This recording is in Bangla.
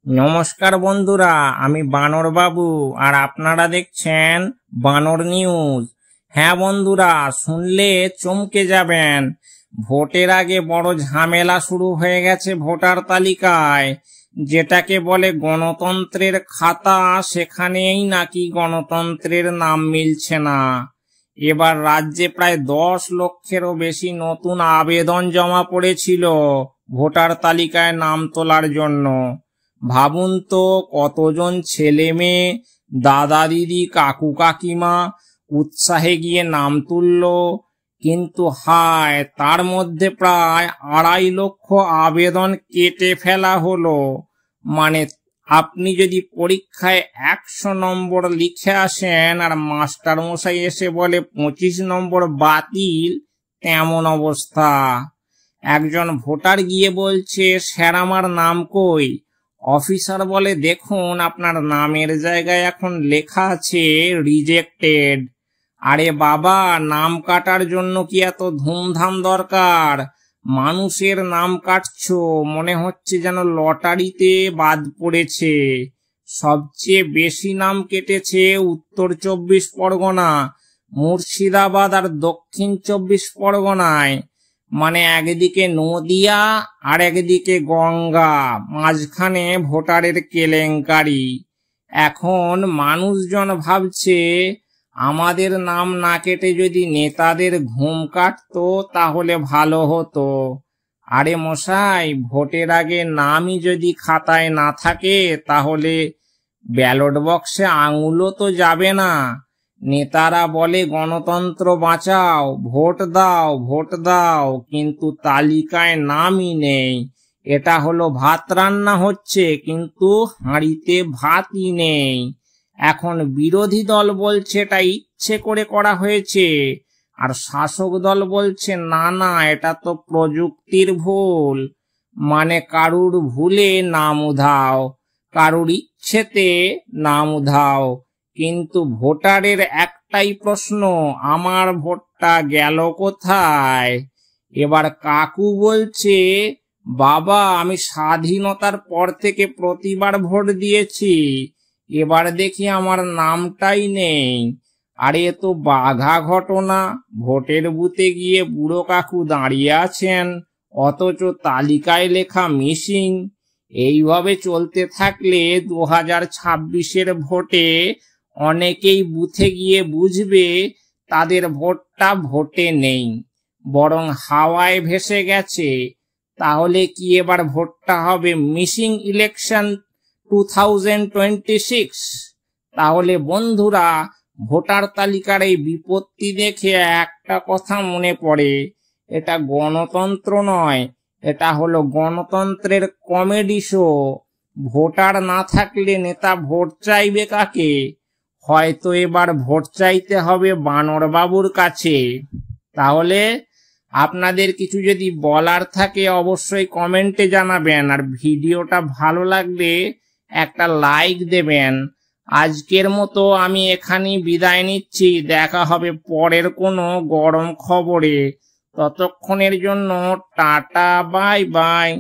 নমস্কার বন্ধুরা, আমি বানর বাবু আর আপনারা দেখছেন বানর নিউজ। হ্যাঁ বন্ধুরা, শুনলে চমকে যাবেন। ভোটের আগে বড় ঝামেলা শুরু হয়ে গেছে ভোটার তালিকায়। যেটাকে বলে গণতন্ত্রের খাতা, সেখানেই নাকি গণতন্ত্রের নাম মিলছে না। এবার রাজ্যে প্রায় 10 লক্ষেরও বেশি নতুন আবেদন জমা পড়েছিল ভোটার তালিকায় নাম তোলার জন্য। ভাবুন তো, কতজন ছেলে মেয়ে, দাদা দিদি, কাকু কাকিমা উৎসাহে গিয়ে নাম তুলল। কিন্তু হায়, তার মধ্যে প্রায় 2.5 লক্ষ আবেদন কেটে ফেলা হলো। মানে আপনি যদি পরীক্ষায় 100 নম্বর লিখে আসেন আর মাস্টার মশাই এসে বলে 25 নম্বর বাতিল, তেমন অবস্থা। একজন ভোটার গিয়ে বলছে, স্যার আমার নাম কই? অফিসার বলে, দেখুন আপনার নামের জায়গায় এখন লেখা আছে রিজেক্টেড। আরে বাবা, নাম কাটার জন্য কি এত ধুমধাম দরকার? মানুষের নাম কাটছো, মনে হচ্ছে যেন লটারিতে বাদ পড়েছে। সবচেয়ে বেশি নাম কেটেছে উত্তর 24 পরগনা, মুর্শিদাবাদ আর দক্ষিণ 24 পরগনায়। মানে একদিকে নদিয়া আর একদিকে গঙ্গা, মাঝখানে ভোটারের কেলেঙ্কারি। এখন মানুষজন ভাবছে, আমাদের নাম না কেটে যদি নেতাদের ঘুম কাটতো তাহলে ভালো হতো। আরে মশাই, ভোটের আগে নামই যদি খাতায় না থাকে তাহলে ব্যালট বক্সে আঙুলও তো যাবে না। নেতারা বলে গণতন্ত্র বাঁচাও, ভোট দাও ভোট দাও, কিন্তু তালিকায় নামই নেই। এটা হলো ভাত রান্না হচ্ছে, কিন্তু হাঁড়িতে ভাতই নেই। এখন বিরোধী দল বলছে এটা ইচ্ছে করে করা হয়েছে, আর শাসক দল বলছে না না, এটা তো প্রযুক্তির ভুল। মানে কারুর ভুলে নাম উধাও, কারুর ইচ্ছেতে নাম উধাও। কিন্তু ভোটারের একটাই প্রশ্ন, আমার ভোটটা গেল কোথায়? এবার কাকু বলছে, বাবা আমি স্বাধীনতার পর থেকে প্রতিবার ভোট দিয়েছি, এবার দেখি আমার নামটাই নেই। আরে এ তো বাঘা ঘটনা। ভোটের বুথে গিয়ে বুড়ো কাকু দাঁড়িয়ে আছেন, অথচ তালিকায় লেখা মিসিং। এইভাবে চলতে থাকলে 2026-এর ভোটে অনেকেই বুথে গিয়ে বুঝবে তাদের ভোটটা ভোটে নেই, বরং হাওয়ায় ভেসে গেছে। তাহলে কি এবার ভোটটা হবে মিসিং ইলেকশন 2026? তাহলে বন্ধুরা, ভোটার তালিকার এই বিপত্তি দেখে একটা কথা মনে পড়ে, এটা গণতন্ত্র নয়, এটা হলো গণতন্ত্রের কমেডি শো। ভোটার না থাকলে নেতা ভোট চাইবে কাকে? হয়তো এবার ভোট চাইতে হবে বানর বাবুর কাছে। তাহলে আপনাদের কিছু যদি বলার থাকে অবশ্যই কমেন্টে জানাবেন, আর ভিডিওটা ভালো লাগলে একটা লাইক দেবেন। আজকের মতো আমি এখানেই বিদায় নিচ্ছি, দেখা হবে পরের কোনো গরম খবরে। ততক্ষণের জন্য টাটা, বাই বাই।